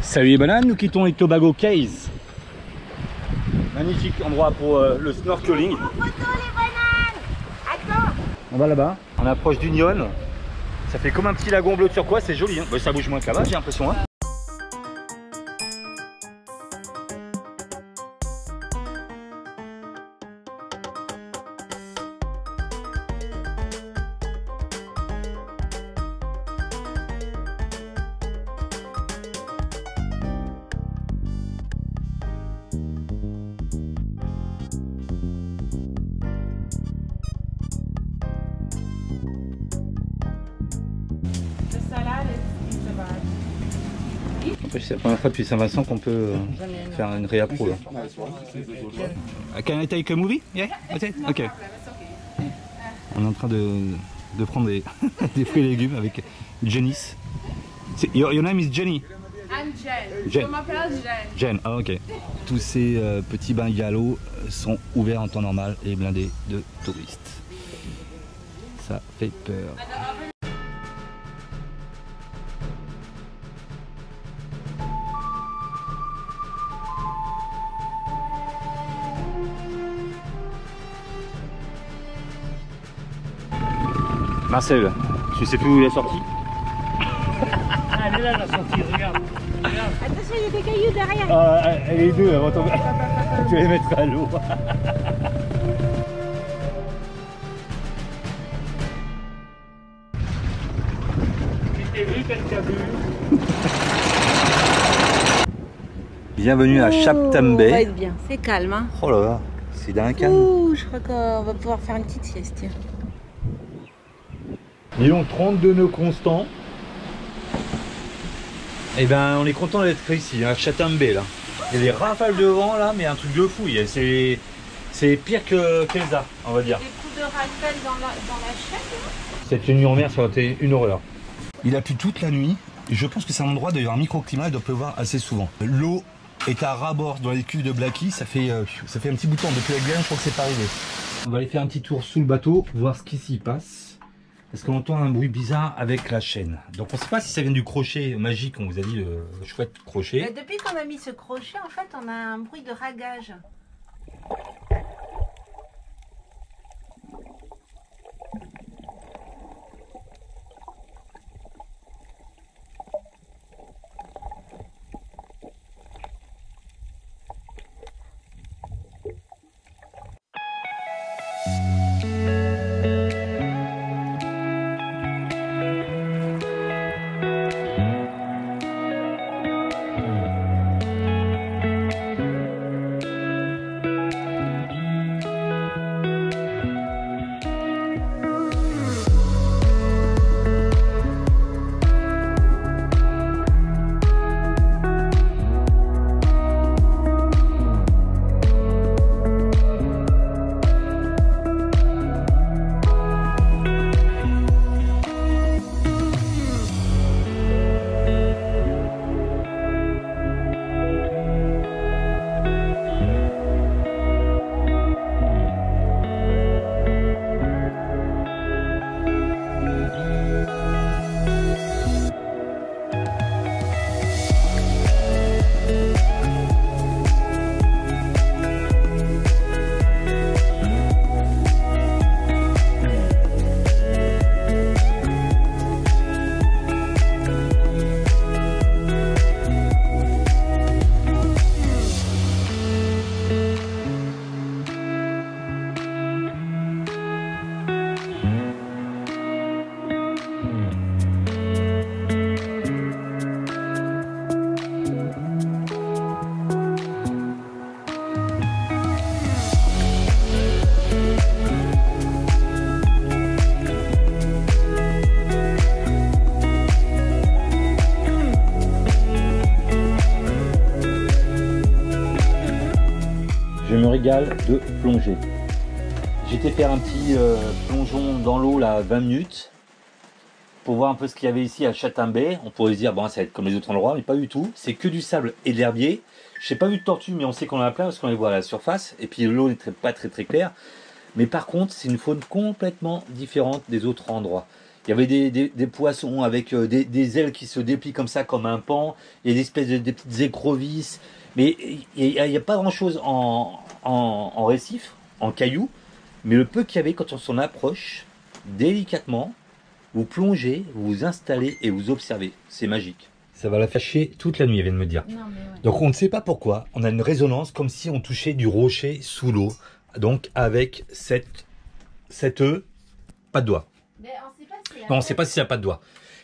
Salut les bananes, nous quittons les Tobago Cays. Magnifique endroit pour le snorkeling. En photo les bananes. Attends. On va là-bas, on approche d'Union. Ça fait comme un petit lagon bleu turquoise, c'est joli. Hein. Bah, ça bouge moins que là-bas, j'ai l'impression. Hein. C'est la première fois depuis Saint-Vincent qu'on peut faire une réappro. Can I take a movie? Yeah? Ok. On est en train de prendre des, des fruits et légumes avec Janice. Your name is Jenny? I'm Jen. Jen. Je m'appelle Jen. Jen, ah, ok. Tous ces petits bungalows sont ouverts en temps normal et blindés de touristes. Ça fait peur. Marcel, tu sais plus où il est sorti? Elle est là la sortie, regarde. Attention, il y a des cailloux derrière. Ah, les deux, avant tomber. Tu vas les mettre à l'eau. Qui t'es vu, qu'est-ce qu'il a vu? Bienvenue à Chaptam On va Bay. être bien, c'est calme. Hein. Oh là là, c'est d'un calme. Ouh, je crois qu'on va pouvoir faire une petite sieste. Tiens. Disons 32 nœuds constants. Et ben on est content d'être ici, à Chatham Bay là. Il y a des rafales de vent là, mais un truc de fou. C'est pire que qu'Elsa, on va dire. Des coups de rafale dans la chaîne. Cette nuit en mer, ça aurait été une horreur. Il a plu toute la nuit. Je pense que c'est un endroit d'ailleurs un microclimat, il doit pleuvoir assez souvent. L'eau est à ras-bord dans les cuves de Blackie, ça fait un petit bout de temps. Depuis la Guyane, je crois que c'est pas arrivé. On va aller faire un petit tour sous le bateau, voir ce qui s'y passe. Parce qu'on entend un bruit bizarre avec la chaîne. Donc on ne sait pas si ça vient du crochet magique, on vous a dit le chouette crochet. Depuis qu'on a mis ce crochet, en fait, on a un bruit de ragage. Je me régale de plonger. J'étais faire un petit plongeon dans l'eau là 20 minutes pour voir un peu ce qu'il y avait ici à Chatham Bay. On pourrait se dire bon ça va être comme les autres endroits, mais pas du tout. C'est que du sable et de l'herbier. Je n'ai pas vu de tortues, mais on sait qu'on en a plein parce qu'on les voit à la surface. Et puis l'eau n'est pas très claire. Mais par contre, c'est une faune complètement différente des autres endroits. Il y avait des poissons avec des ailes qui se déplient comme ça, comme un pan. Il y a des espèces des petites écrevisses. Mais il n'y a pas grand-chose en récif, en cailloux. Mais le peu qu'il y avait, quand on s'en approche, délicatement, vous plongez, vous vous installez et vous observez. C'est magique. Ça va la fâcher toute la nuit, elle vient de me dire. Non, mais ouais. Donc on ne sait pas pourquoi. On a une résonance comme si on touchait du rocher sous l'eau. Donc avec cette pas de doigt. Mais on sait pas si Non, on ne sait pas si ça n'a pas de doigt.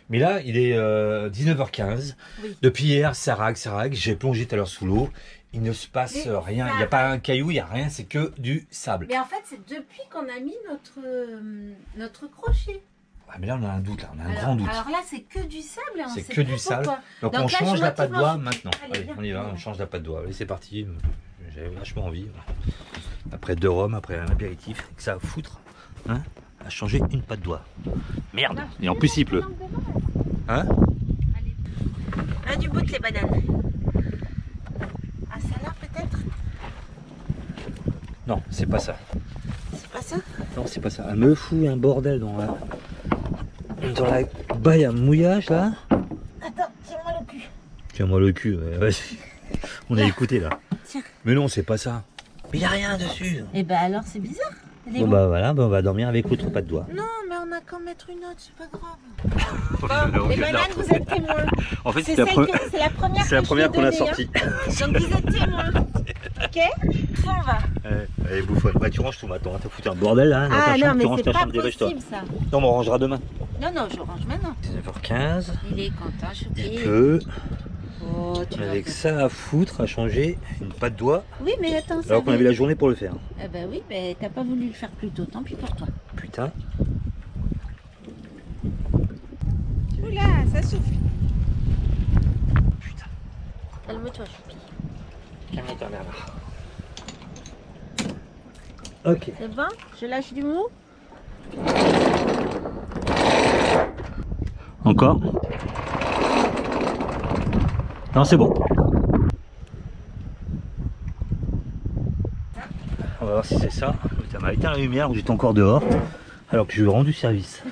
Mais là, il est 19h15. Oui. Depuis hier, ça rague. J'ai plongé tout à l'heure sous l'eau. Il ne se passe Mais rien. ça Il n'y a pas un caillou, il n'y a rien. C'est que du sable. Mais en fait, c'est depuis qu'on a mis notre crochet. Ah, mais là, on a un doute. Là. On a un grand doute. Alors là, c'est que du sable et on C'est sait que pas du sable. pourquoi. Donc Donc on là, change je la patte de doigt motive. maintenant. Allez, Allez, viens. on y va, on change la patte de doigt. Allez, c'est parti. J'avais vachement envie. Après 2 rhums, après un apéritif, que ça va foutre. Hein, à changer une patte de doigt. Merde. Et en plus, il pleut. Hein? Ah, du bout de les bananes. Ah, celle-là peut-être? Non, c'est pas ça. C'est pas ça? Non, c'est pas ça. Elle me fout un bordel dans la baille à mouillage là. Attends, tiens-moi le cul. Tiens-moi le cul. Vas-y. On a écouté là. Tiens. Mais non, c'est pas ça. Mais il n'y a rien dessus. Eh ben alors, c'est bizarre. Elle est Bon où? bah voilà, on va dormir avec l'autre pas de doigt. Non, mais on a qu'à mettre une autre, c'est pas grave. Bon, les bananes, vous êtes témoins. En fait, C'est c'est la première la que première je qu'on a vais donner, sortie. hein. Donc vous êtes témoins. Ok? On va. Allez, bouffonne. Bah, tu ranges tout maintenant. T'as foutu un bordel là. Dans Ah ta non, chambre, mais tu ranges c'est ta pas chambre, dépêche-toi. possible ça. Non, mais on rangera demain. Non, non, je range maintenant. 19h15. Il est content, Il Choupi. pleut. Oh, tu vas Avec voir. ça à foutre, à changer une patte de doigt. Oui, mais attends, ça Alors qu'on avait la journée pour le faire. Eh ben oui, mais t'as pas voulu le faire plus tôt, tant pis pour toi. Putain. Oula, ça souffle. Putain. Calme-toi, Choupi. Calme-toi, Bernard. Ok. C'est bon? Je lâche du mou? Encore. Non, c'est bon. On va voir si c'est ça. Ça m'a éteint la lumière où j'étais encore dehors, alors que je lui ai rendu service.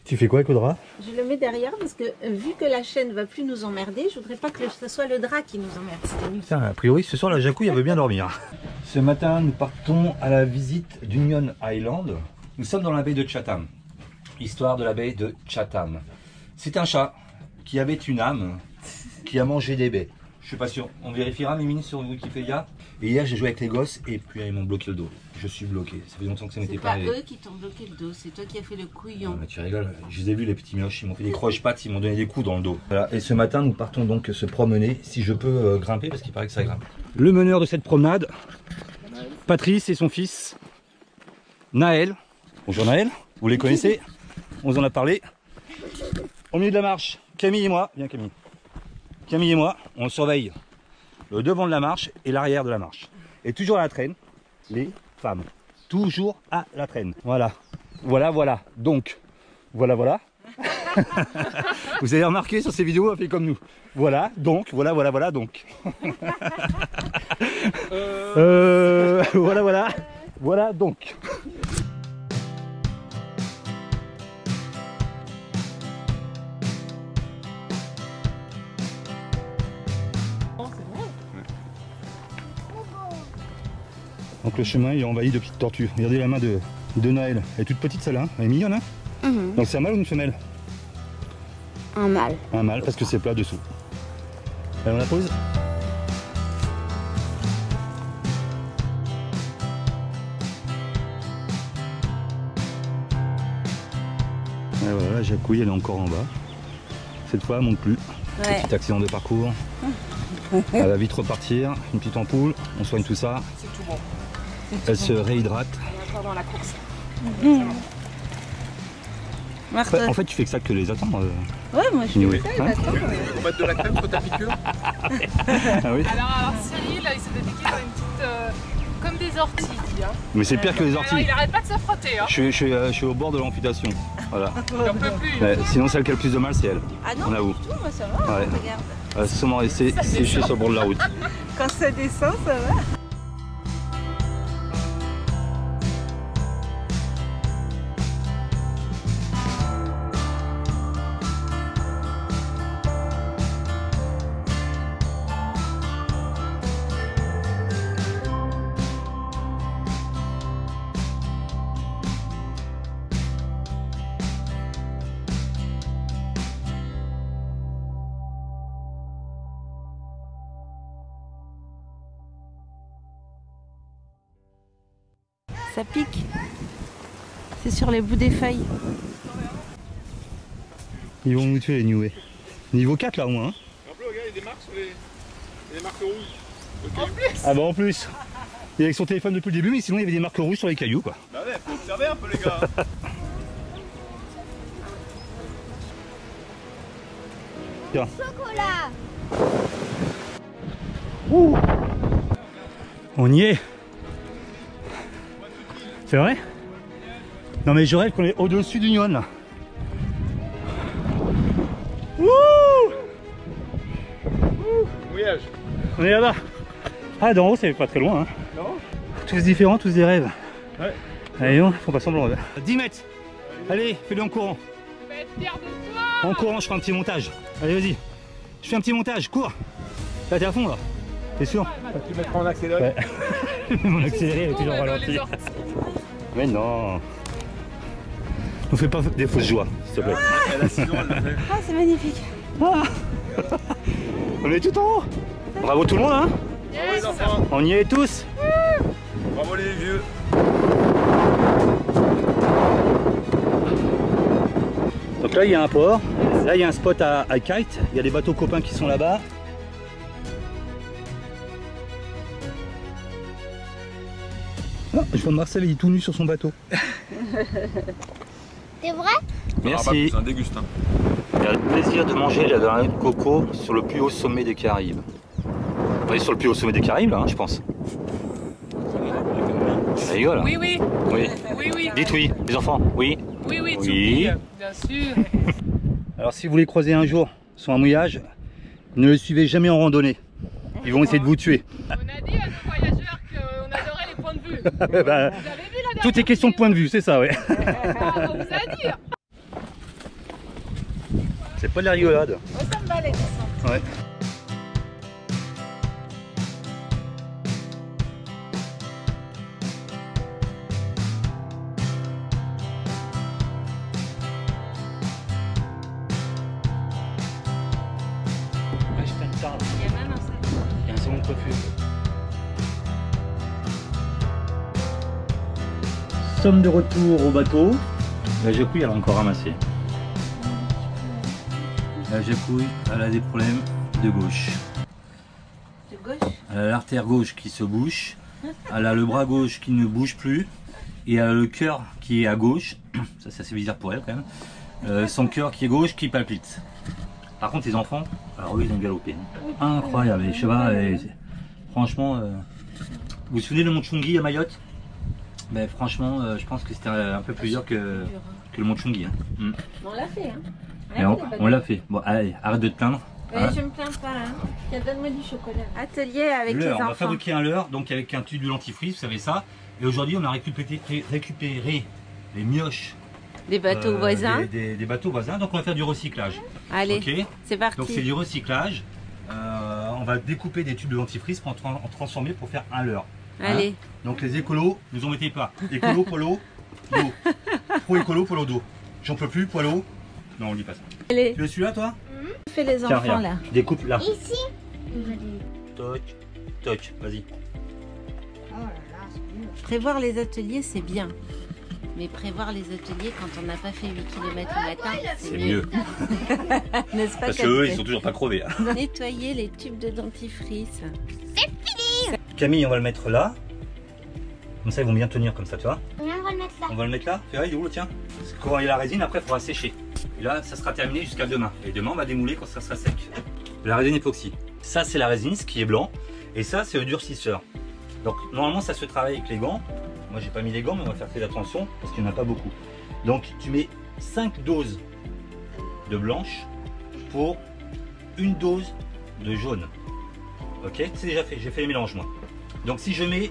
Tu fais quoi avec le drap? Je le mets derrière parce que vu que la chaîne va plus nous emmerder, je voudrais pas que ce soit le drap qui nous emmerde cette nuit. Putain, a priori, ce soir, la jacouille, elle veut bien dormir. Ce matin, nous partons à la visite d'Union Island. Nous sommes dans la baie de Chatham. Histoire de la baie de Chatham. C'est un chat qui avait une âme, qui a mangé des baies. Je suis pas sûr. On vérifiera, Mimine, sur Wikipédia. Et hier, j'ai joué avec les gosses et puis ils m'ont bloqué le dos. Je suis bloqué. Ça fait longtemps que ça C'est n'était pas pas arrivé. eux qui t'ont bloqué le dos, c'est toi qui as fait le couillon. Tu rigoles, je les ai vus les petits mioches, ils m'ont fait des croche-pattes, ils m'ont donné des coups dans le dos. Voilà. Et ce matin, nous partons donc se promener, si je peux grimper, parce qu'il paraît que ça grimpe. Le meneur de cette promenade, Patrice et son fils, Naël. Bonjour Naël, vous les connaissez? On vous en a parlé. Au milieu de la marche, Camille et moi, viens Camille. Camille et moi, on surveille le devant de la marche et l'arrière de la marche. Et toujours à la traîne, les femmes. Toujours à la traîne. Voilà. Voilà. Donc, voilà. Vous avez remarqué sur ces vidéos, on fait comme nous. Voilà, donc. Voilà, donc. Voilà, donc. Donc le chemin il est envahi de petites tortues. Regardez la main de Naël. Elle est toute petite celle-là, elle est mignonne hein. Donc c'est un mâle ou une femelle? Un mâle. Un mâle parce que c'est plat dessous. Allez on la pose. Et voilà, la jacouille elle est encore en bas. Cette fois elle monte plus. Ouais. Petit accident de parcours. Elle va vite repartir, une petite ampoule, on soigne tout ça. C'est tout bon. Elle se réhydrate. On est encore dans la course. Marthe. En fait tu fais que ça que les attendre. Ouais, moi je Oui. fais ça, Hein On va mettre de la crème sur ta piqûre. Ah oui. Alors Cyril, il s'est dédiqué dans une petite... comme des orties, dit. Hein. Mais c'est pire que les Alors, orties. il arrête pas de se frotter. Hein. Je suis au bord de l'amputation. Voilà. Il en peut plus. Ouais, sinon celle qui a le plus de mal c'est elle. Ah non, On avoue. du tout, moi ça va, Ouais. regarde. Elle va sûrement rester séchée sur le bord de la route. Quand ça descend, ça va. Ça pique. C'est sur les bouts des feuilles. Ils vont nous tuer les Nioué. Niveau 4 là au moins. Hein. Un peu, regarde, il y a des marques sur les. Il y a des marques rouges. En plus. Ah bah en plus. Il est avec son téléphone depuis le début, mais sinon il y avait des marques rouges sur les cailloux quoi. Bah ouais, faut observer un peu les gars. Tiens. Chocolat. Ouh. On y est. C'est vrai? Non mais je rêve qu'on est au-dessus du Nyon là. Ouh. Mouillage. On est là-bas. Ah d'en haut c'est pas très loin hein. Non. Tous différents, tous des rêves. Ouais. Allez on faut pas semblant. 10 mètres. Allez, fais-le en courant. Je vais être fière de toi. En courant je ferai un petit montage. Allez vas-y. Je fais un petit montage, cours. Là t'es à fond là. T'es sûr? Tu mettras en accéléré. Ouais. Mon accéléré est toujours ralenti. Mais non. Ne fais pas des fausses joies, s'il te plaît. Elle a 6 ans, elle l'a fait. Ah, c'est magnifique. Ah. On est tout en haut. Bravo tout le monde hein. Bravo les enfants. On y est tous. Bravo les vieux. Donc là il y a un port. Là il y a un spot à kite. Il y a des bateaux copains qui sont là-bas. Oh, je vois Marcel, il est tout nu sur son bateau. C'est vrai? Merci. C'est un déguste. Hein. Il a le plaisir de manger la granule de coco sur le plus haut sommet des Caraïbes. On est sur le plus haut sommet des Caraïbes là, hein, je pense. Ça rigole hein. Oui, oui. Oui. Oui, oui. Dites oui, les enfants, oui. Oui, oui, Oui. Tchoupi, bien sûr. Alors si vous les croisez un jour sur un mouillage, ne le suivez jamais en randonnée. Ils vont essayer de vous tuer. On a dit à nos voyageurs qu'on adorait les points de vue. Bah, Vous avez vu la dernière tout est question de point de vue, c'est ça, ouais. Ah, on vous a dit. C'est pas de la rigolade. Moi, ça me va les descentes. Ouais. Il y a même un sac. Il y a un second de coiffure. Sommes de retour au bateau. La Jacouille elle a encore ramassé. La Jacouille elle a des problèmes de gauche. De gauche. Elle a l'artère gauche qui se bouche. Elle a le bras gauche qui ne bouge plus. Et elle a le cœur qui est à gauche. Ça c'est assez bizarre pour elle quand même. Son cœur qui est gauche qui palpite. Par contre les enfants, alors eux ils ont galopé. Incroyable, les chevaux, franchement, vous vous souvenez de Mont Chungi à Mayotte? Ben, franchement, je pense que c'était un peu plus dur que le Mont Chungi. Hein. On l'a fait, hein. Et on l'a fait. Bon, allez, arrête de te plaindre. Ouais, je me plains pas, hein. Tiens, donne-moi du chocolat. Atelier avec les Leurre, on va enfants. fabriquer un leurre, donc avec un tube de dentifrice, vous savez ça. Et aujourd'hui, on a récupéré les mioches. Des bateaux voisins. Des bateaux voisins, donc on va faire du recyclage. Allez, Ok. c'est parti. Donc c'est du recyclage. On va découper des tubes de dentifrice pour en transformer pour faire un leurre. Allez. Hein. Donc les écolos, nous embêtez pas. Écolo, polo, dos. Pro écolo, polo, dos. J'en peux plus, poilo. Non, on lit pas ça. Allez, Tu veux celui-là toi? fais les Tiens, enfants regarde. là. Tu découpes là. Ici? Toc, toc, vas-y. Prévoir les ateliers, c'est bien. Mais prévoir les ateliers quand on n'a pas fait 8 km le matin, C'est mieux. N'est-ce pas? Parce qu'eux, ils sont toujours pas crevés. Hein. Nettoyer les tubes de dentifrice. Camille, on va le mettre là. Comme ça, ils vont bien tenir comme ça, tu vois. On va le mettre là. On va le mettre là. Fais, il est où le tien? Parce que quand il y a la résine, après, il faudra sécher. Et là, ça sera terminé jusqu'à demain. Et demain, on va démouler quand ça sera sec. La résine époxy. Ça, c'est la résine, ce qui est blanc. Et ça, c'est le durcisseur. Donc, normalement, ça se travaille avec les gants. Moi, j'ai pas mis les gants, mais on va faire très attention parce qu'il n'y en a pas beaucoup. Donc, tu mets 5 doses de blanche pour une dose de jaune. Ok, c'est déjà fait. J'ai fait les mélanges, moi. Donc, si je mets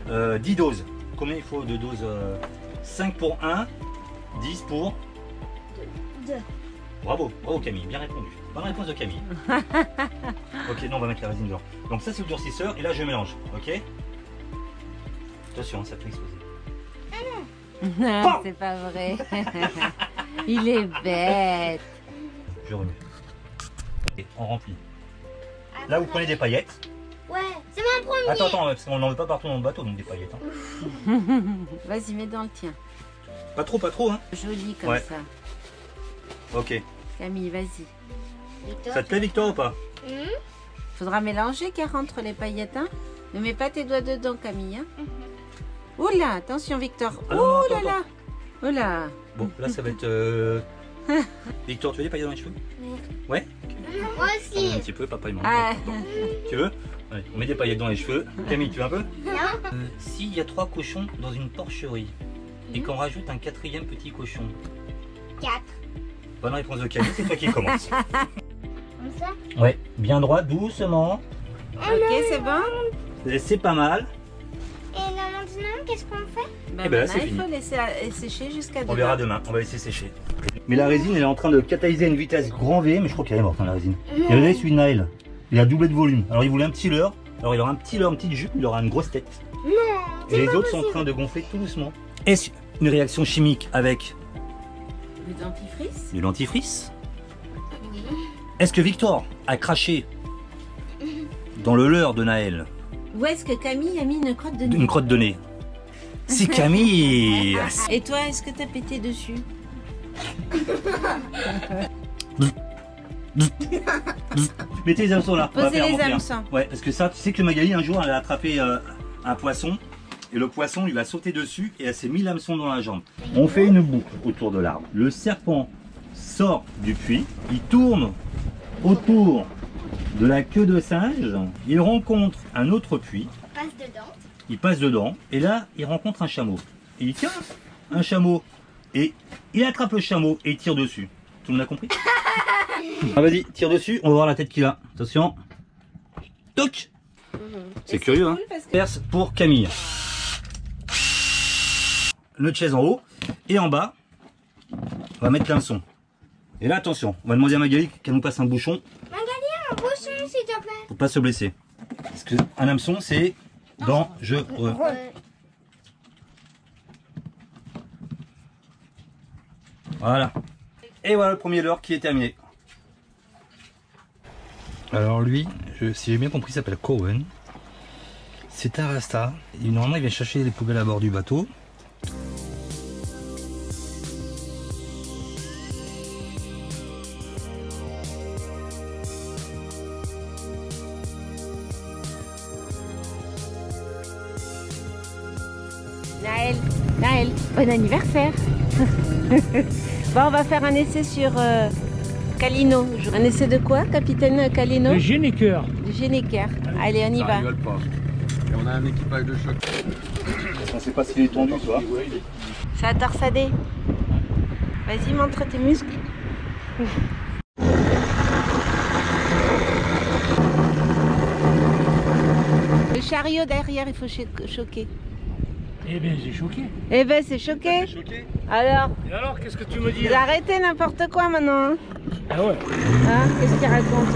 10 doses, combien il faut de doses? 5 pour 1, 10 pour 2. Bravo, bravo Camille, bien répondu. Bonne réponse de Camille. Ok, non, on va mettre la résine dedans. Donc ça c'est le durcisseur et là je mélange, ok? Attention, ça peut exploser. Non, c'est pas vrai. Il est bête. Je remets. Et on remplit. Là vous prenez des paillettes Ouais, c'est mon premier. Attends, parce qu'on n'en veut pas partout dans le bateau, donc des paillettes. Hein. Vas-y, mets dans le tien. Pas trop, hein. Joli comme Ouais. ça. Ok. Camille, vas-y. Ça te plaît, Victor, ou pas? Faudra mélanger car entre les paillettes. Hein. Ne mets pas tes doigts dedans, Camille. Hein. Oula, attention, Victor. Ah non, Oh là attends, là. Oh là. Bon, là, ça va être... Victor, tu veux des paillettes dans les cheveux? Ouais. Moi Un aussi. petit peu, papa, il m'en Ah. Tu veux? Allez, on met des paillettes dans les cheveux. Camille, tu veux un peu? Non. S'il y a 3 cochons dans une porcherie et qu'on rajoute un 4e petit cochon. 4. Bonne réponse de Camille, c'est toi qui commence. Comme ça. Ouais, bien droit, doucement. Ok, c'est bon. C'est pas mal. Et là maintenant, qu'est-ce qu'on fait? Bah, Eh ben là, maintenant, c'est il fini. faut laisser sécher jusqu'à demain. On verra demain, on va laisser sécher. Mais la résine, elle est en train de catalyser à une vitesse grand V, mais je crois qu'elle est morte, hein, la résine. Et regardez celui de Naël, il a doublé de volume. Alors il voulait un petit leurre, alors il aura un petit leurre, une petite jupe, il aura une grosse tête. Non. Et les autres sont en train de gonfler tout doucement. Est-ce une réaction chimique avec Le dentifrice. du dentifrice? Est-ce que Victor a craché dans le leurre de Naël Où est-ce que Camille a mis une crotte de nez? une crotte de nez? Si Camille... Et toi, est-ce que t'as pété dessus? Mettez les hameçons là. On va Posez faire les monter un. hameçons. Ouais, parce que ça, tu sais que Magali un jour elle a attrapé un poisson et le poisson lui va sauter dessus et elle s'est mis l'hameçon dans la jambe. On fait une boucle autour de l'arbre. Le serpent sort du puits, il tourne autour de la queue de singe, il rencontre un autre puits, Passe dedans. il passe dedans et là il rencontre un chameau. Et il tient un chameau et il attrape le chameau et il tire dessus. Tout le monde a compris? Ah, vas-y, tire dessus, on va voir la tête qu'il a. Attention. Toc. C'est curieux, hein. Perce pour Camille. Le chaise en haut et en bas, on va mettre l'hameçon. Et là, attention, on va demander à Magali qu'elle nous passe un bouchon Magali, un bouchon, s'il te plaît. pour pas se blesser. Parce que un hameçon, c'est dangereux. Voilà. Et voilà le premier leurre qui est terminé. Alors lui, si j'ai bien compris, il s'appelle Cohen. C'est un rasta. Et normalement, il vient chercher les poubelles à bord du bateau. Naël, bon anniversaire. Bon, on va faire un essai sur Calino. Un essai de quoi, capitaine Calino? Le géniqueur. Du Généker. Allez, on y Ça va. rigole pas. Et on a un équipage de choc. On ne sait pas s'il est tendu, tu vois. Ça a torsadé. Vas-y, montre tes muscles. Le chariot derrière, il faut choquer. Eh bien, j'ai choqué. Eh ben, c'est choqué. Choqué? Alors, Et alors, qu'est-ce que tu me dis vous arrêtez n'importe quoi maintenant. Hein, Ah ouais. Hein, qu'est-ce qu'il raconte?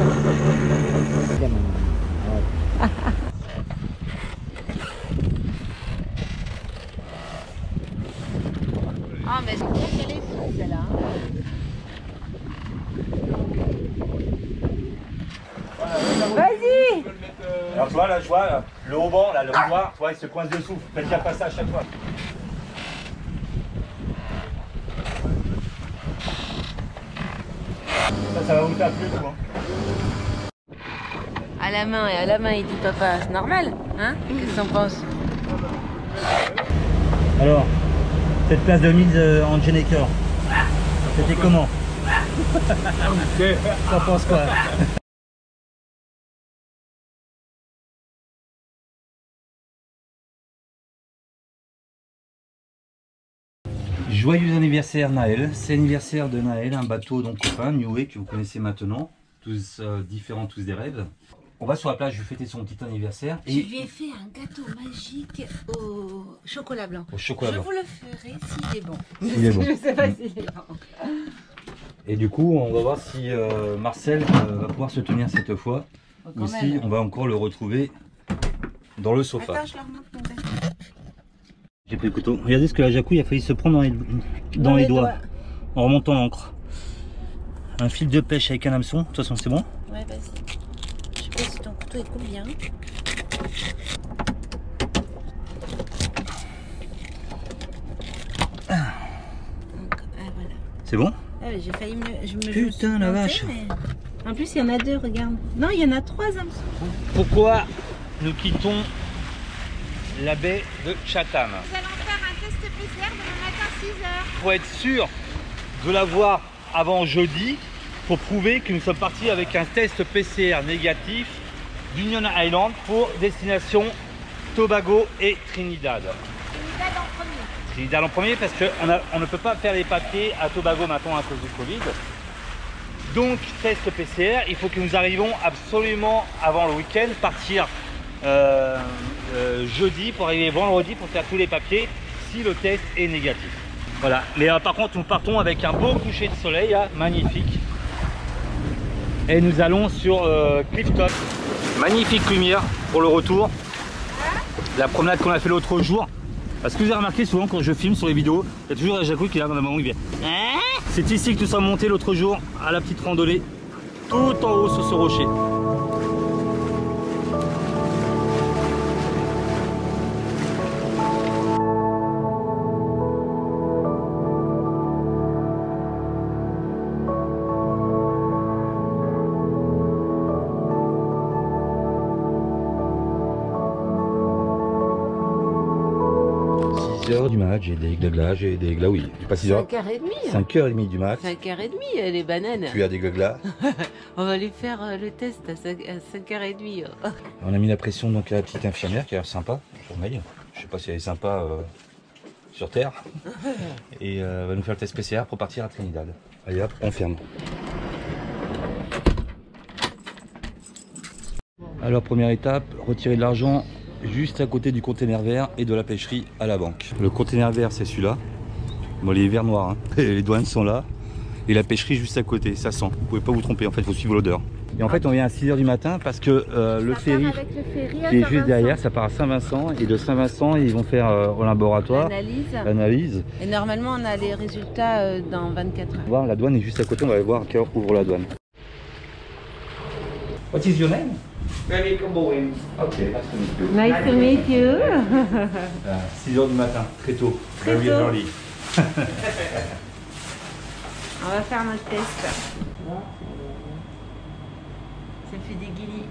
Ah, mais c'est bien qu'elle est fou, celle-là. Vas-y. Alors tu vois là, je vois là, le haut-banc, là, le noir, tu vois, il se coince dessous. Faites gaffe à ça à chaque fois. Ça va vous faire plus, quoi. À la main, il dit papa, c'est normal, hein? Qu'est-ce que t'en penses? Alors, cette place de mise en Généker, c'était comment? T'en penses quoi? Joyeux anniversaire Naël, c'est l'anniversaire de Naël, un bateau donc copain, Niue, que vous connaissez maintenant, tous différents, tous des rêves. On va sur la plage, je vais fêter son petit anniversaire. Je lui ai fait un gâteau magique au chocolat blanc. Au chocolat Je blanc. vous le ferai s'il est bon. S'il est bon. Je sais pas s'il est bon. Et du coup, on va voir si Marcel va pouvoir se tenir cette fois, ou si on va encore le retrouver dans le sofa. Attends, je leur montre mon gâteau. J'ai pris le couteau. Regardez ce que la Jacouille a failli se prendre dans les doigts en remontant l'encre. Un fil de pêche avec un hameçon, de toute façon c'est bon. Ouais, vas-y. Je sais pas si ton couteau il coupe bien. Voilà. C'est bon? Ah, j'ai failli me Putain, la vache. Mais... En plus, il y en a 2, regarde. Non, il y en a 3 hameçons. Pourquoi nous quittons la baie de Chatham? Nous allons faire un test PCR demain matin à 6 h. Pour être sûr de l'avoir avant jeudi, pour prouver que nous sommes partis avec un test PCR négatif d'Union Island pour destination Tobago et Trinidad. Trinidad en premier. Trinidad en premier parce qu'on ne peut pas faire les papiers à Tobago maintenant à cause du Covid. Donc test PCR, il faut que nous arrivions absolument avant le week-end, partir jeudi pour arriver vendredi pour faire tous les papiers si le test est négatif. Voilà, mais par contre nous partons avec un beau coucher de soleil, là, magnifique. Et nous allons sur Clifton. Magnifique lumière pour le retour. La promenade qu'on a fait l'autre jour. Parce que vous avez remarqué souvent quand je filme sur les vidéos, il y a toujours Jacques qui est là dans le moment où il vient. C'est ici que nous sommes montés l'autre jour à la petite randonnée, tout en haut sur ce rocher. Du mat, j'ai des glas, j'ai des glas, oui. Pas 6 heures. 5h30. 5h30 du mat. 5h30, les bananes. Tu as des glas. On va aller faire le test à 5h30. On a mis la pression donc à la petite infirmière qui a l'air sympa. Je sais pas si elle est sympa sur Terre. Et va nous faire le test PCR pour partir à Trinidad. Allez hop, on ferme. Alors première étape, retirer de l'argent juste à côté du conteneur vert et de la pêcherie à la banque. Le conteneur vert c'est celui-là. Bon, les verts noirs, hein. Les douanes sont là. Et la pêcherie juste à côté, ça sent. Vous pouvez pas vous tromper, en fait, il faut suivre l'odeur. Et en fait, on vient à 6 h du matin parce que le ferry qui est juste derrière, ça part à Saint-Vincent. Et de Saint-Vincent, ils vont faire au laboratoire l'analyse. Et normalement, on a les résultats dans 24 heures. Voir, la douane est juste à côté, on va aller voir à quelle heure ouvre la douane. What is your name? Benny Bowen. Ok, Nice to meet you. 6 h du matin, très tôt. Très Very tôt. early. On va faire notre test. Ça fait des guillis.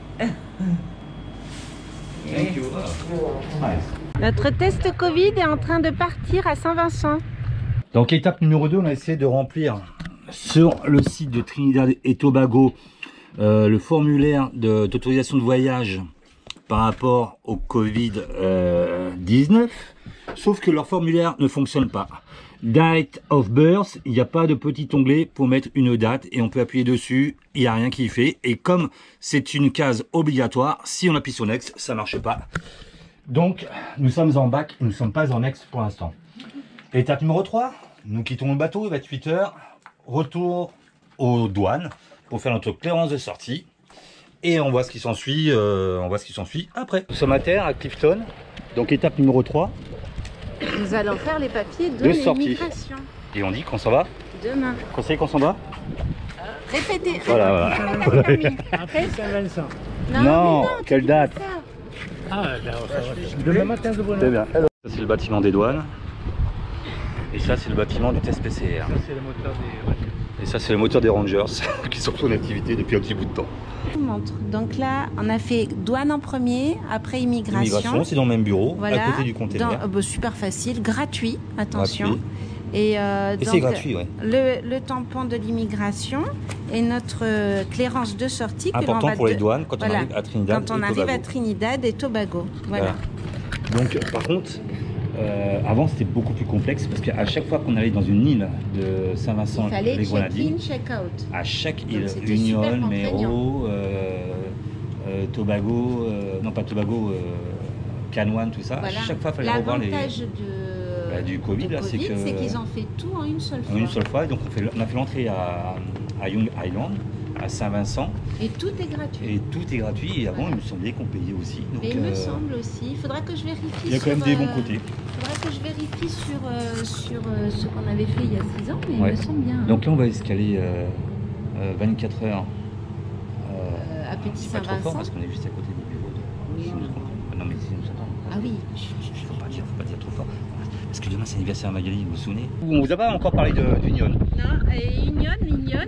Thank you. Nice. Notre test Covid est en train de partir à Saint-Vincent. Donc étape numéro 2, on a essayé de remplir sur le site de Trinidad et Tobago le formulaire d'autorisation de voyage par rapport au Covid-19, sauf que leur formulaire ne fonctionne pas. Date of birth, il n'y a pas de petit onglet pour mettre une date et on peut appuyer dessus, il n'y a rien qui fait. Et comme c'est une case obligatoire, si on appuie sur Next, ça ne marche pas. Donc nous sommes en bac, nous ne sommes pas en Next pour l'instant. Étape numéro 3, nous quittons le bateau, il va être 8 h, retour aux douanes pour faire notre clairance de sortie. Et on voit ce qui s'ensuit après. Nous sommes à terre à Clifton, donc étape numéro 3. Nous allons faire les papiers de l'immigration. Et on dit qu'on s'en va demain. Conseillez qu'on s'en va. Répétez. Voilà. Après Saint-Vincent. Non, quelle date? Ah, là, ça va. Demain matin de bonne C'est heure. bien. Ça c'est le bâtiment des douanes. Et ça c'est le bâtiment du test PCR. Ça, c'est le moteur des voitures. Et ça c'est le moteur des Rangers qui sont en activité depuis un petit bout de temps. Je vous montre. Donc là, on a fait douane en premier, après immigration. Immigration, c'est dans le même bureau, Voilà. à côté du conteneur. Super facile, gratuit, attention. Gratuit. Et, Et donc, c'est gratuit, ouais. Le tampon de l'immigration et notre clairance de sortie. Important que pour les de- douanes quand voilà, on arrive à Trinidad quand on et arrive Tobago. à Trinidad et Tobago. Voilà. Donc par contre, avant c'était beaucoup plus complexe parce qu'à chaque fois qu'on allait dans une île de Saint-Vincent Il fallait les Grenadines, check-in, check-out. à chaque île, c'était Union, super Mero, Tobago, non pas Tobago, Canouan, tout ça, Voilà. à chaque fois il fallait revoir les... L'avantage du Covid, là, c'est que... c'est qu'ils ont fait tout en une seule fois. En une seule fois, donc on a fait l'entrée à Young Island, à Saint-Vincent, Et tout est gratuit. et tout est gratuit, et avant il me semblait qu'on payait aussi. Donc, Mais il me semble aussi. Il faudra que je vérifie. il y a quand même des bons côtés. Il faudra que je vérifie sur ce qu'on avait fait il y a 6 ans, mais Ouais. il me semble bien. Donc là on va escaler 24 heures. À Petit C'est pas trop fort Saint-Vincent. parce qu'on est juste à côté du bureau. Oui. Si je me trompe. Non mais c'est nous attend. Ah oui. Faut pas dire trop fort. Parce que demain c'est l'anniversaire à Magali, vous vous souvenez? On vous a pas encore parlé d'Union. Non, Union,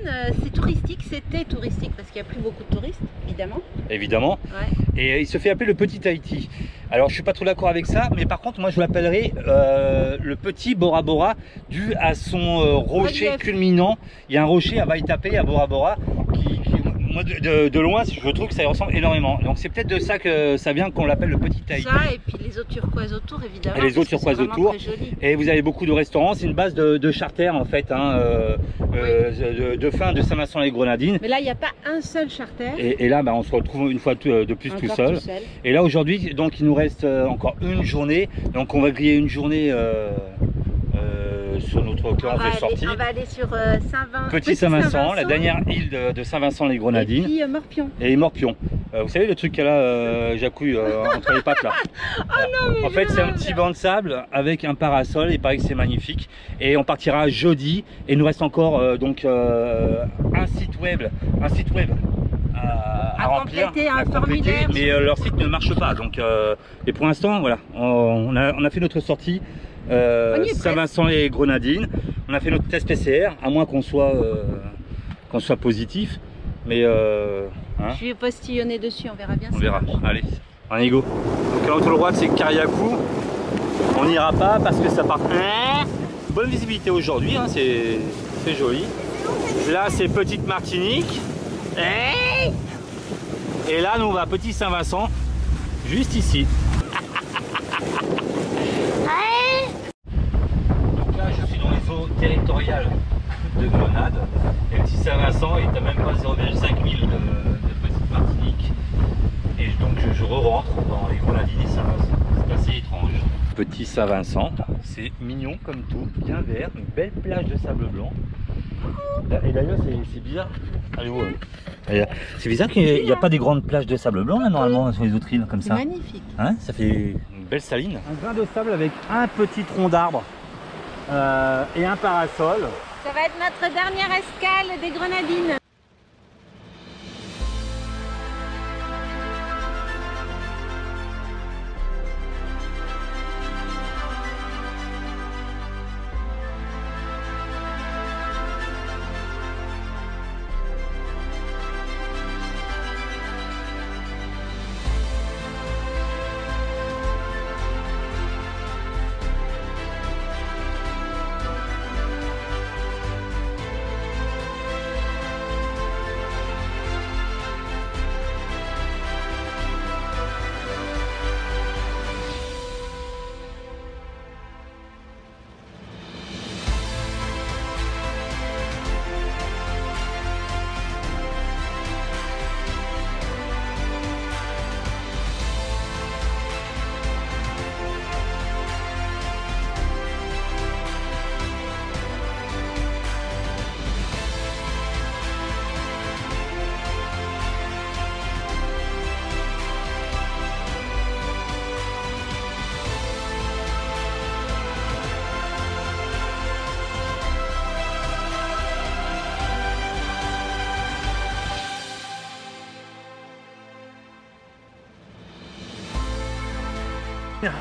c'est touristique, c'était touristique parce qu'il n'y a plus beaucoup de touristes, évidemment. Évidemment. Ouais. Et il se fait appeler le petit Tahiti. Alors je suis pas trop d'accord avec ça, mais par contre moi je l'appellerai le petit Bora Bora dû à son rocher culminant. Il y a un rocher à Vaitapé, à Bora Bora, qui moi de loin je trouve que ça y ressemble énormément. Donc c'est peut-être de ça que ça vient qu'on l'appelle le petit Tahiti. Ça et puis les eaux turquoises autour évidemment. Et les eaux turquoises autour. Et vous avez beaucoup de restaurants, c'est une base de charter en fait, hein, de fin de Saint-Vincent-les-Grenadines. Mais là il n'y a pas un seul charter. Et là on se retrouve une fois de plus tout seul. Et là aujourd'hui donc il nous reste encore une journée, donc on va griller une journée sur notre séance de sortie. On va aller sur Saint-Vincent. Petit Saint-Vincent, la dernière île de Saint-Vincent-les-Grenadines. Et puis Morpion. Et Morpion. Vous savez le truc qu'elle a, Jacouille, entre les pattes là. En fait c'est un petit banc de sable avec un parasol, il paraît que c'est magnifique. Et on partira jeudi et il nous reste encore donc un site web à remplir, à compléter, mais leur site ne marche pas. Donc, et pour l'instant, voilà, on a fait notre sortie Saint-Vincent-les-Grenadines. On a fait notre test PCR, à moins qu'on soit positif. Mais hein, je vais postillonner dessus, on verra bien. On verra. Allez, on y go. Donc l'autre droite c'est Kariakou. On n'ira pas parce que ça part. Bonne visibilité aujourd'hui, hein, c'est joli. Là c'est Petite Martinique. Et là nous on va à Petit Saint-Vincent, juste ici. Donc là je suis dans les eaux territoriales de Grenade. Et Petit Saint-Vincent est à même pas 0,5 mille de Petite Martinique. Et donc je re-rentre dans les Grenadines et Saint-Vincent. C'est assez étrange. Petit Saint-Vincent, c'est mignon comme tout, bien vert, une belle plage de sable blanc. Et d'ailleurs c'est bizarre. Allez, ouais. C'est bizarre qu'il n'y a pas des grandes plages de sable blanc là normalement sur les autres îles comme ça. C'est magnifique. Hein, ça fait une belle saline. Un grain de sable avec un petit tronc d'arbre et un parasol. Ça va être notre dernière escale des Grenadines.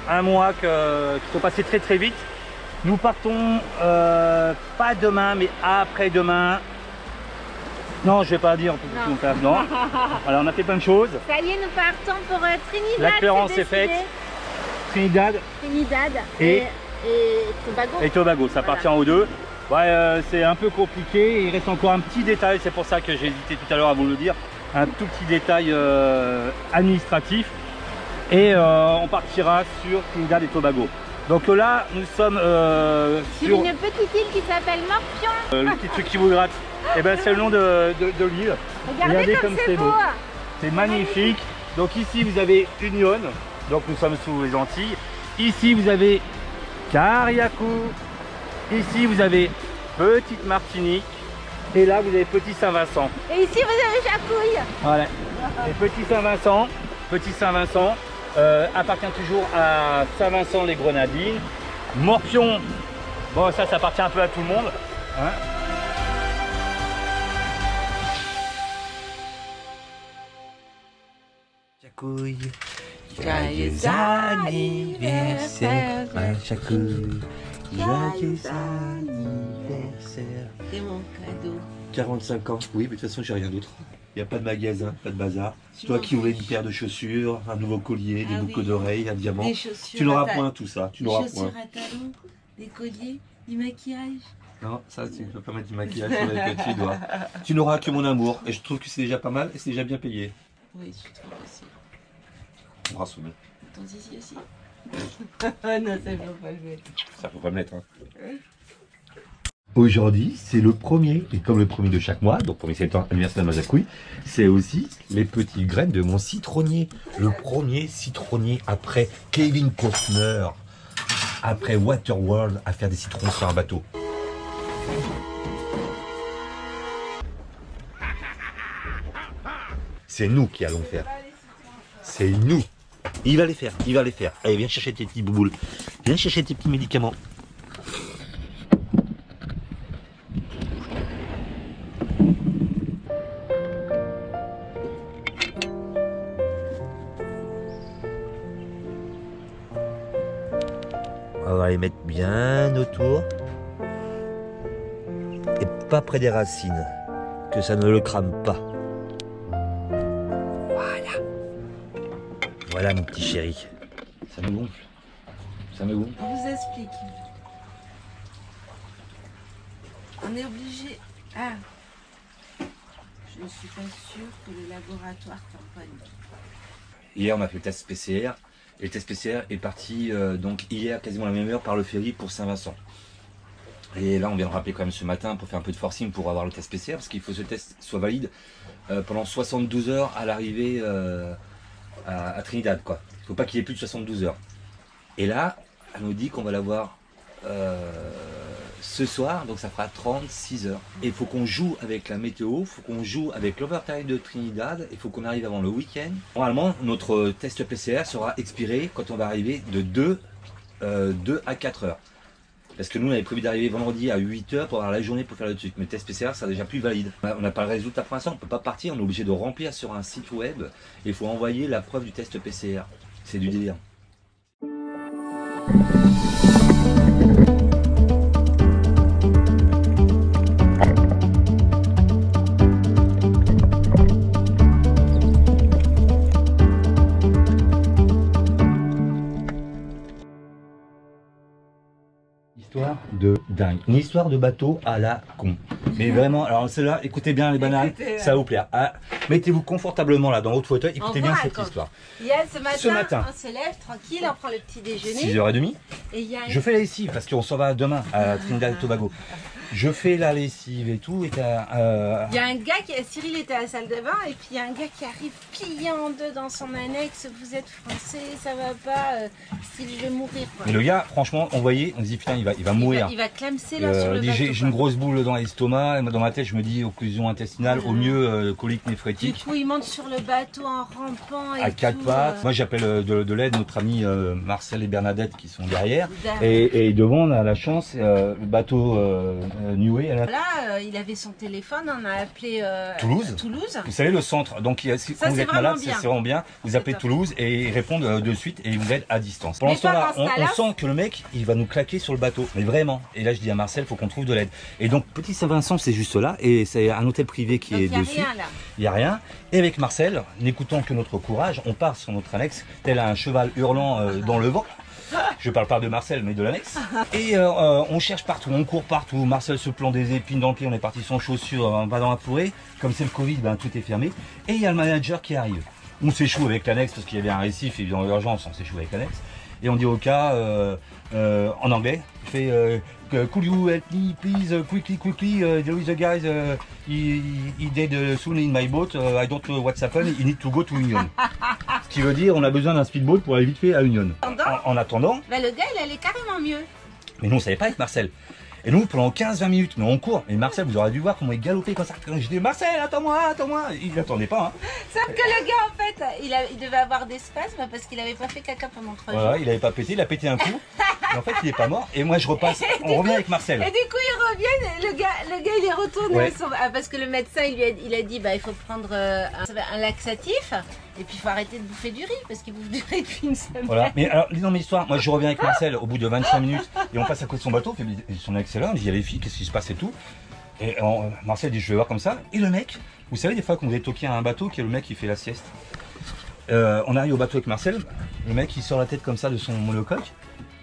Un mois qui sont passés très très vite. Nous partons pas demain mais après-demain. Non, je vais pas dire tout faire. Non. Voilà, on a fait plein de choses. Ça y est, nous partons pour Trinidad. La Clérance est faite. Trinidad et Tobago. Et Tobago, ça appartient aux deux. Ouais, c'est un peu compliqué. Il reste encore un petit détail, c'est pour ça que j'ai hésité tout à l'heure à vous le dire. Un tout petit détail administratif. Et on partira sur Trinidad et Tobago. Donc là, nous sommes sur une petite île qui s'appelle Morpion. Le petit truc qui vous gratte, et ben c'est le nom de l'île. Regardez comme c'est beau. C'est magnifique. Donc ici vous avez Union, donc nous sommes sous les Antilles. Ici vous avez Kariakou. Ici vous avez Petite Martinique. Et là vous avez Petit Saint-Vincent. Et ici vous avez Jacouille. Voilà. Et Petit Saint-Vincent. Appartient toujours à Saint-Vincent-les-Grenadines. Morpion, bon ça appartient un peu à tout le monde. Hein. Jacouille, Joyeux anniversaire, Chakou. Joyeux anniversaire. C'est mon cadeau. 45 ans. Oui, mais de toute façon, j'ai rien d'autre. Il n'y a pas de magasin, pas de bazar. C'est toi qui voulais une paire de chaussures, un nouveau collier, des boucles d'oreilles, un diamant. Des chaussures. Tu n'auras point tout ça. Tu des n'auras chaussures point. à talons, des colliers, du maquillage. Non, ça, tu ne peux pas mettre du maquillage sur les petits doigts. Tu n'auras que mon amour. Et je trouve que c'est déjà pas mal et c'est déjà bien payé. Oui, je trouve aussi. Bracelet. Ton zizi aussi. Ah non, ça ne faut pas le mettre. Ça faut pas le mettre. Hein. Aujourd'hui, c'est le premier, et comme le premier de chaque mois, donc 1er septembre, anniversaire de Mazakoui, c'est aussi les petites graines de mon citronnier. Le premier citronnier après Kevin Costner, après Waterworld, à faire des citrons sur un bateau. C'est nous qui allons faire. C'est nous. Il va les faire, il va les faire. Allez, viens chercher tes petits bouboules. Viens chercher tes petits médicaments. On va les mettre bien autour. Et pas près des racines. Que ça ne le crame pas. Voilà. Voilà mon petit chéri. Ça me gonfle. Ça me gonfle. On vous explique. On est obligé. Ah. Je ne suis pas sûre que le laboratoire tamponne. Hier, on a fait le test PCR. Et le test PCR est parti donc hier, quasiment à la même heure, par le ferry pour Saint-Vincent. Et là, on vient de rappeler quand même ce matin pour faire un peu de forcing pour avoir le test PCR, parce qu'il faut que ce test soit valide pendant 72 heures à l'arrivée à Trinidad, quoi. Il ne faut pas qu'il y ait plus de 72 heures. Et là, elle nous dit qu'on va l'avoir ce soir, donc ça fera 36 heures. Et il faut qu'on joue avec la météo, il faut qu'on joue avec l'overtime de Trinidad, il faut qu'on arrive avant le week-end. Normalement, notre test PCR sera expiré quand on va arriver de 2 à 4 heures. Parce que nous, on avait prévu d'arriver vendredi à 8 heures pour avoir la journée pour faire le truc. Mais le test PCR, ça déjà plus valide. On n'a pas le résultat pour l'instant, on ne peut pas partir, on est obligé de remplir sur un site web et il faut envoyer la preuve du test PCR. C'est du délire. Histoire de dingue, une histoire de bateau à la con. Mais vraiment, alors celle-là, écoutez bien les bananes, ça va vous plaire. Ah, mettez-vous confortablement là dans votre fauteuil, écoutez bien cette histoire. Hier, ce matin, on se lève tranquille, on prend le petit déjeuner. 6h30, Et il y a je fais la lessive parce qu'on s'en va demain à Trinidad et Tobago. Je fais la lessive et tout. il y a un gars Cyril était à la salle de bain et puis il y a un gars qui arrive plié en deux dans son annexe. Vous êtes français, ça va pas, style je vais mourir quoi. Mais le gars, franchement, on voyait, on se dit putain, il va mourir. Il va clamser là sur le bateau. J'ai une grosse boule dans l'estomac, et dans ma tête je me dis occlusion intestinale, au mieux colique Du néphrétique. coup, il monte sur le bateau en rampant et À quatre tout, pattes. Moi j'appelle de l'aide notre ami Marcel et Bernadette qui sont derrière. Et devant on a la chance, le bateau Niue. Là, il avait son téléphone, on a appelé Toulouse. Toulouse. Vous savez le centre, donc si Ça, vous c'est êtes malade, vraiment bien. c'est vraiment bien. Vous appelez top. Toulouse et ils répondent de suite et ils vous aident à distance. Pendant Mais ce temps-là, par on Installa- sent que le mec, il va nous claquer sur le bateau. Mais vraiment. Et là, je dis à Marcel, faut qu'on trouve de l'aide. Et donc, Petit Saint-Vincent, c'est juste là. Et c'est un hôtel privé qui Donc, est il n'y a dessus. rien là. Il n'y a rien. Et avec Marcel, n'écoutant que notre courage, on part sur notre annexe, tel un cheval hurlant dans le vent. Je parle pas de Marcel, mais de l'annexe. Et on cherche partout, on court partout. Marcel se plante des épines dans le pied, on est parti sans chaussures, on va dans la forêt. Comme c'est le Covid, ben, tout est fermé. Et il y a le manager qui arrive. On s'échoue avec l'annexe parce qu'il y avait un récif et dans l'urgence, on s'échoue avec l'annexe. Et on dit au cas, en anglais, il fait could you help me please quickly, there is a guy, he dead soon in my boat, I don't know what's happened, he need to go to Union. Ce qui veut dire on a besoin d'un speedboat pour aller vite fait à Union. En attendant, Bah, le gars, il allait carrément mieux. mais nous on savait pas avec Marcel. Et nous pendant 15-20 minutes, mais on court. Et Marcel, vous aurez dû voir comment il galopait comme ça. Quand je dis Marcel, attends-moi. Il n'attendait pas. Hein. Sauf que le gars, en fait, il devait avoir des spasmes parce qu'il avait pas fait caca pendant 3 jours. Voilà, il avait pas pété, il a pété un coup. Mais en fait, il est pas mort. Et moi, je repasse. On revient avec Marcel. Et du coup, ils reviennent, le gars, il est retourné. Ouais. Parce que le médecin, il a dit, bah, il faut prendre un laxatif. Et puis, il faut arrêter de bouffer du riz, parce qu'il bouffe du riz depuis une semaine. Voilà. Mais alors, non, mais l'histoire, moi, je reviens avec Marcel au bout de 25 minutes. Et on passe à côté de son bateau. Son excellent. Il dit, il y a les filles, qu'est-ce qui se passe et tout. Et Marcel dit, je vais voir comme ça. Et le mec, vous savez, des fois, quand vous êtes toqué à un bateau, qu'il y a le mec qui fait la sieste. On arrive au bateau avec Marcel. Le mec, il sort la tête comme ça de son monocoque.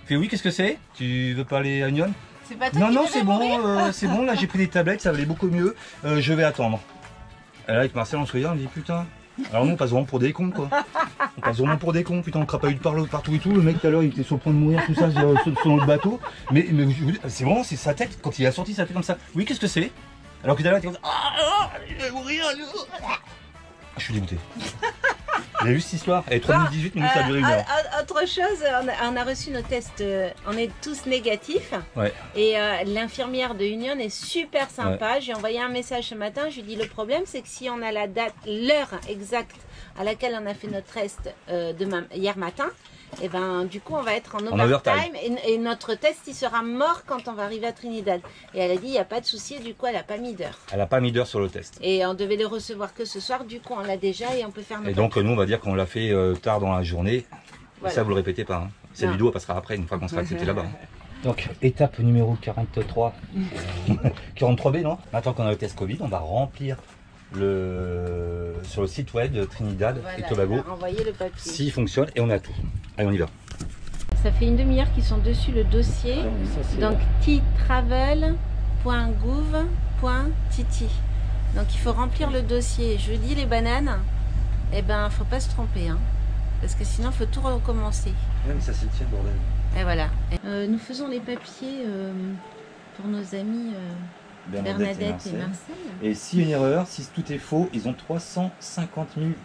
Il fait, oui, qu'est-ce que c'est? Tu veux parler à Union? C'est pas toi Non, qui non, veux c'est bon, c'est bon, là j'ai pris des tablettes, ça va aller beaucoup mieux, je vais attendre. Et là avec Marcel on se regarde, on dit putain, alors nous on passe vraiment pour des cons quoi. On passe vraiment pour des cons, putain on crapahute partout et tout, le mec tout à l'heure il était sur le point de mourir, tout ça sur le bateau. Mais c'est vraiment, c'est sa tête, quand il a sorti sa tête comme ça, oui qu'est-ce que c'est? Alors que tout à l'heure il était comme ça, je vais mourir, je suis dégoûté. Vous avez vu cette histoire? Elle est 3 minutes 18 minutes, ça a duré 1 heure. Autre chose, on a reçu nos tests, on est tous négatifs. Ouais. Et l'infirmière de Union est super sympa. Ouais. J'ai envoyé un message ce matin, je lui ai dit le problème c'est que si on a la date, l'heure exacte à laquelle on a fait notre test hier matin, et ben du coup on va être en overtime et notre test il sera mort quand on va arriver à Trinidad. Et elle a dit il n'y a pas de souci, du coup elle n'a pas mis d'heure. Elle n'a pas mis d'heure sur le test. Et on devait le recevoir que ce soir, du coup on l'a déjà et on peut faire notre. Et donc nous on va dire qu'on l'a fait tard dans la journée. Voilà. Ça vous le répétez pas. Hein. Cette vidéo passera après une fois qu'on sera accepté là-bas. Donc étape numéro 43. 43B non? Maintenant qu'on a le test Covid, on va remplir sur le site web de Trinidad et Tobago. Envoyer le papier. S'il fonctionne et on a tout. Allez on y va. Ça fait une demi-heure qu'ils sont dessus le dossier. Donc ttravel.gouv.tt. Donc il faut remplir le dossier. Je dis les bananes, eh ben faut pas se tromper, hein, parce que sinon faut tout recommencer. Ouais, mais ça c'est le tien bordel. Et voilà. Nous faisons les papiers pour nos amis Bernadette et Marcel. Et s'il y a une erreur, si tout est faux, ils ont $350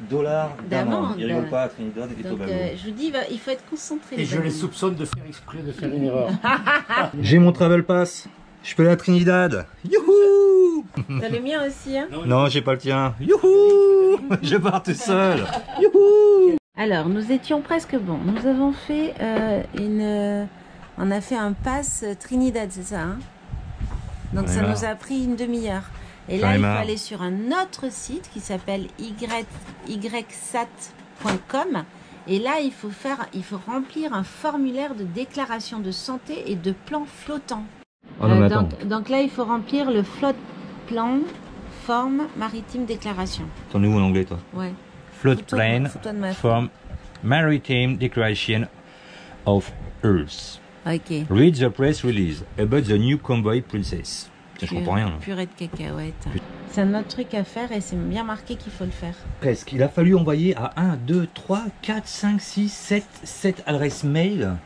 000 d'amende. Ils rigolent pas à Trinidad et Tobago. Je vous dis, il faut être concentré. Et je les soupçonne de faire exprès de faire une erreur. J'ai mon travel pass. Je peux aller à Trinidad. Youhou! T'as le mien aussi, hein? Non, j'ai pas le tien. Youhou! Je pars tout seul. Youhou! Alors, nous étions presque bons. Nous avons fait on a fait un pass Trinidad, c'est ça, hein? Donc ça nous a pris une demi-heure. Et là, il faut aller sur un autre site qui s'appelle ysat.com. Et là, il faut remplir un formulaire de déclaration de santé et de plan flottant. Donc là, il faut remplir le float plan forme maritime déclaration. T'en es où en anglais, toi? Ouais. Float plan form maritime declaration of Earth. Ok. Read the press release about the new convoy Princess. Je comprends rien. Purée de cacahuètes. C'est un autre truc à faire et c'est bien marqué qu'il faut le faire. Presque. Il a fallu envoyer à 1, 2, 3, 4, 5, 6, 7 adresses mail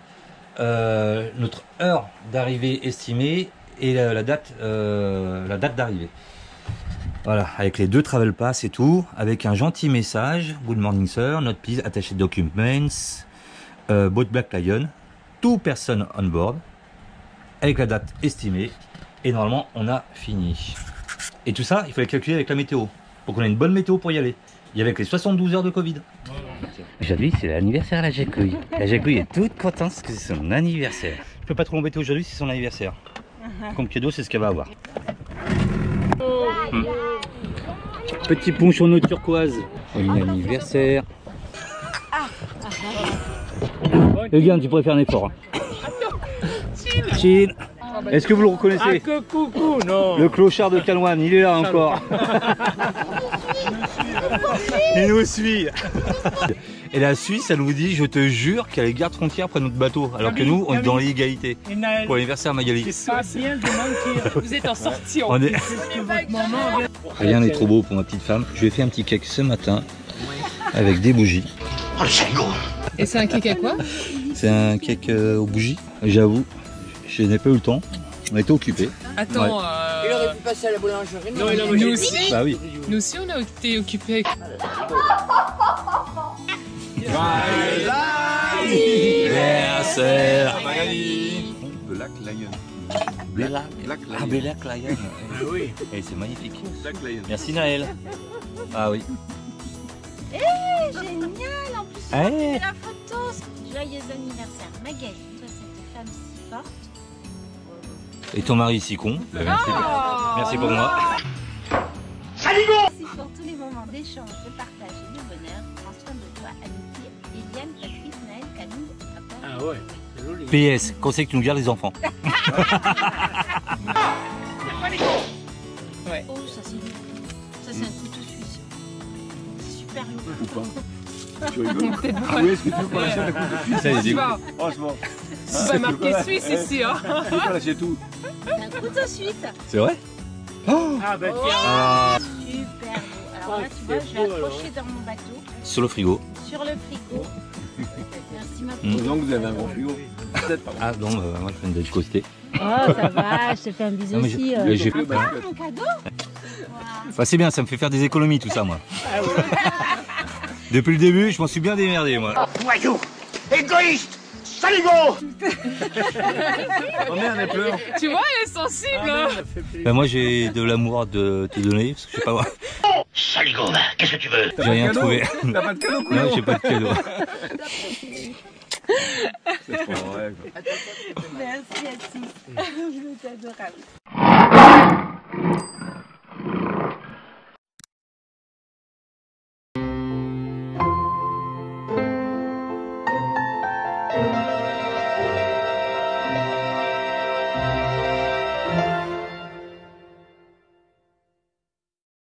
notre heure d'arrivée estimée et la date d'arrivée. Voilà, avec les 2 travel pass et tout, avec un gentil message. Good morning sir, not please attached documents, boat Black Lion. 2 personnes on board avec la date estimée et normalement on a fini. Et tout ça il fallait calculer avec la météo pour qu'on ait une bonne météo pour y aller et avec les 72 heures de Covid. Aujourd'hui c'est l'anniversaire à la Jacouille. La Jacouille est toute contente parce que c'est son anniversaire. Je peux pas trop l'embêter aujourd'hui, c'est son anniversaire. Comme cadeau c'est ce qu'elle va avoir. Petit ponchon turquoise. Bon anniversaire. Eh bien, tu pourrais faire un effort. Hein. Chill. Est-ce que vous le reconnaissez? Coucou, non. Le clochard de Calouane, il est là encore. Il nous suit. Et la Suisse, elle nous dit, je te jure qu'il y a les gardes frontières près de notre bateau. Alors que nous, on est dans l'égalité. Pour l'anniversaire Magali. C'est pas bien de mentir. Vous êtes en sortie en plus. Rien n'est trop beau pour ma petite femme. Je lui ai fait un petit cake ce matin avec des bougies. Oh, et c'est un cake à quoi? C'est un cake aux bougies. J'avoue, je n'ai pas eu le temps. On était occupés. Attends, ouais. Il aurait pu passer à la boulangerie. Non, nous aussi. Bah oui. Nous aussi, on a été occupés. Anniversaire Magali. Black Lion. Black Lion. Oui. Et c'est magnifique. Black Lion. Merci Naël. Ah oui. Génial, en plus, Hey. la photo. Joyeux anniversaire, Magali. Toi, cette femme-ci. forte. Et ton mari si con. Bah, merci. Merci pour moi. Merci pour tous les moments d'échange, de partage et de bonheur. Prends soin de toi, amitié. Eliane, Patrice, Naël, Camille, Papa. Ah ouais, c'est joli. PS, conseil que tu nous gardes les enfants. Oh, ça c'est lourd. Ça c'est un couteau suisse. C'est super lourd. Ou pas. Tu rigoles? Oui, est-ce que tu veux qu'on achète un couteau suisse? Ça, il dit- Franchement. C'est pas marqué Suisse ici, hein. Tu veux qu'on achète tout? C'est un couteau suisse. C'est vrai? Ah ben tiens. Super beau. Alors là, tu vois, je vais accrocher dans mon bateau, Sur le frigo. sur le frigo. Merci ma Mm. Donc vous avez un bon frigo. Peut-être pas. Ah non, bah, moi je viens d'être costé. Oh, ça va, je te fais un bisou Non, mais aussi. j'ai- Un cadeau. Bah, c'est bien, ça me fait faire des économies tout ça, moi. Depuis le début, je m'en suis bien démerdé, moi. Voyou, égoïste, saligo. Oh merde, elle pleure. Tu vois, elle est sensible. Hein. Bah, moi j'ai de l'amour à te donner, parce que je sais pas moi. Saligo, qu'est-ce que tu veux? J'ai rien cadeau trouvé. T'as pas de cadeau, Non, couillon? j'ai pas de cadeau. C'est trop vrai, quoi. Merci à tous. Vous êtes adorables.